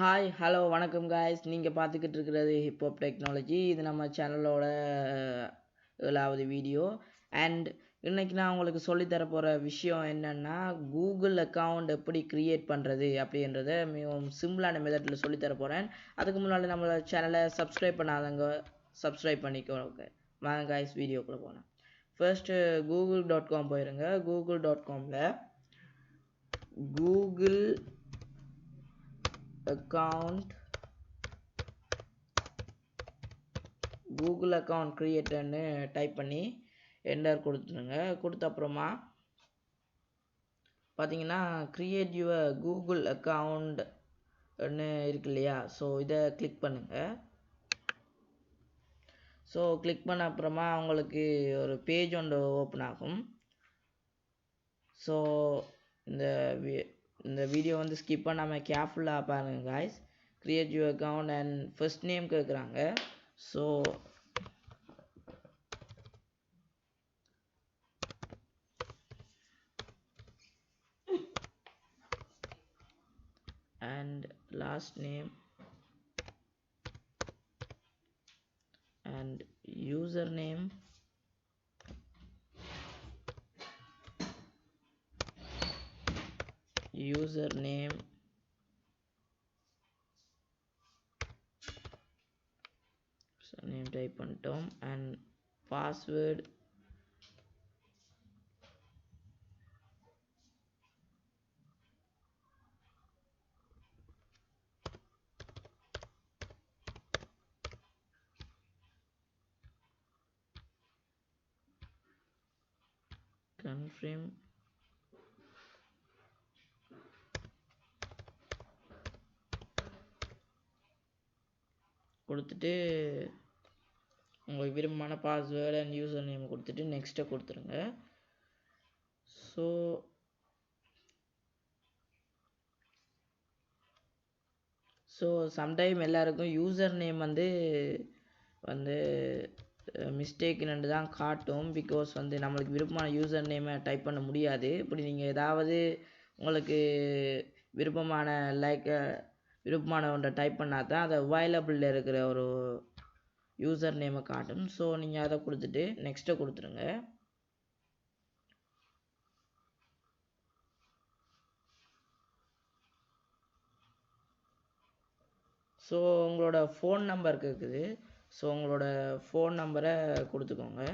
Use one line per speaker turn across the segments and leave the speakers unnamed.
Hi hello வணக்கம் guys, நீங்கள் பார்த்துக்கிட்டு இருக்கிறது ஹிப்ஹாப் டெக்னாலஜி. இது நம்ம சேனலோட 7வது வீடியோ. அண்ட் இன்றைக்கி நான் உங்களுக்கு சொல்லித்தர போகிற விஷயம் என்னென்னா, கூகுள் அக்கௌண்ட் எப்படி க்ரியேட் பண்ணுறது அப்படின்றத மிகவும் சிம்பிளான மெத்தடில் சொல்லித்தர போகிறேன். அதுக்கு முன்னாடி நம்மளோட சேனலை சப்ஸ்கிரைப் பண்ணாதவங்க சப்ஸ்கிரைப் பண்ணிக்கோங்க. வாங்க காய்ஸ், வீடியோக்குள்ளே போனேன். ஃபர்ஸ்ட்டு google.com போயிருங்க. google.comல கூகுள் அக்கௌண்ட் கிரியேட்டர்னு டைப் பண்ணி என்டர் கொடுத்துருங்க. கொடுத்த அப்புறமா பார்த்தீங்கன்னா கிரியேட் யுவர் கூகுள் அக்கௌண்ட்னு இருக்கு இல்லையா, ஸோ இதை கிளிக் பண்ணுங்கள். ஸோ கிளிக் பண்ண அப்புறமா உங்களுக்கு ஒரு பேஜ் ஒன்று ஓப்பன் ஆகும். ஸோ இந்த வீடியோ வந்து ஸ்கிப் பண்ணாமல் கேர்ஃபுல்லாக பாருங்கள் guys. Create your account and first name கேட்குறாங்க. So and last name and username type பண்ணிட்டோம். அண்ட் பாஸ்வேர்டு கன்ஃபார்ம் கொடுத்துட்டு உங்களுக்கு விருப்பமான பாஸ்வேர்டு அண்ட் யூசர் நேம் கொடுத்துட்டு நெக்ஸ்ட்டை கொடுத்துருங்க. ஸோ சம்டைம் எல்லாருக்கும் யூசர் நேம் வந்து மிஸ்டேக்குன்னு தான் காட்டும். பிகாஸ் நம்மளுக்கு விருப்பமான யூசர் நேமை டைப் பண்ண முடியாது. இப்படி நீங்கள் ஏதாவது உங்களுக்கு விருப்பமான ஒன்றை டைப் பண்ணால் தான் அதை அவைலபிளில் இருக்கிற ஒரு யூசர் நேமை காட்டும். ஸோ நீங்கள் அதை கொடுத்துட்டு நெக்ஸ்ட்டை கொடுத்துருங்க. ஸோ உங்களோட ஃபோன் நம்பர் கேட்குது. ஸோ உங்களோட ஃபோன் நம்பரை கொடுத்துக்கோங்க.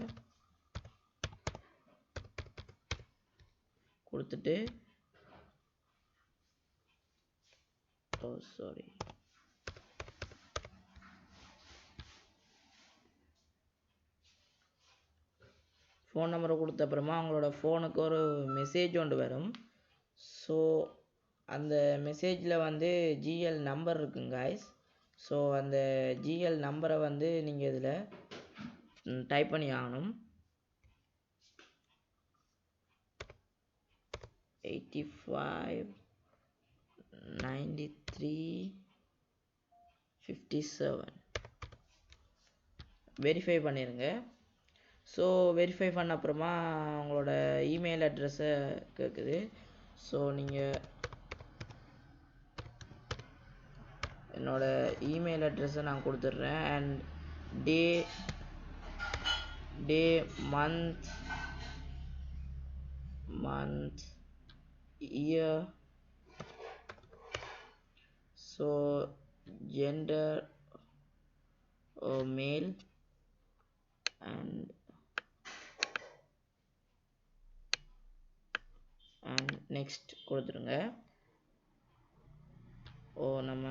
கொடுத்துட்டு ஃபோன் நம்பரை கொடுத்த அப்புறமா உங்களோட ஃபோனுக்கு ஒரு மெசேஜ் ஒன்று வரும். ஸோ அந்த மெசேஜில் ஜிஎல் நம்பர் இருக்குங்க காய்ஸ். ஸோ அந்த ஜிஎல் நம்பரை நீங்கள் இதில் டைப் பண்ணி ஆகணும். 85 93 57 வெரிஃபை பண்ணிடுங்க. ஸோ வெரிஃபை பண்ண அப்புறமா உங்களோட இமெயில் அட்ரஸை கேட்குது. ஸோ நீங்கள் என்னோட இமெயில் அட்ரஸை நான் கொடுத்துட்றேன். And day month year, so gender male and next கொடுத்துருங்க. நம்ம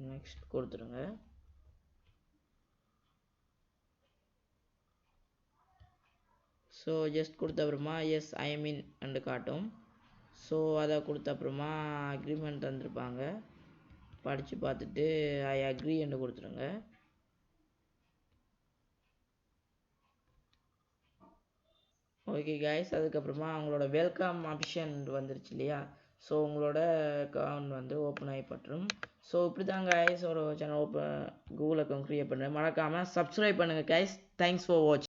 நெக்ஸ்ட் கொடுத்துருங்க. ஸோ ஜஸ்ட் கொடுத்த அப்புறமா எஸ் ஐ எம் இன் என்று காட்டும். ஸோ அதை கொடுத்த அப்புறமா அக்ரிமெண்ட் தந்திருப்பாங்க. படித்து பார்த்துட்டு ஐ அக்ரி என்று கொடுத்துருங்க. ஓகே கைஸ், அதுக்கப்புறமா அவங்களோட வெல்கம் ஆப்ஷன் வந்துருச்சு இல்லையா. ஸோ உங்களோட அக்கௌண்ட் ஓப்பன் ஆகி பற்றும். ஸோ இப்படி தான் கைஸ் ஒரு சேனல் கூகுள் அக்கௌண்ட் க்ரியேட் பண்ணுறேன். மறக்காமல் சப்ஸ்கிரைப் பண்ணுங்கள் கைஸ். தேங்க்ஸ் ஃபார் வாட்சிங்.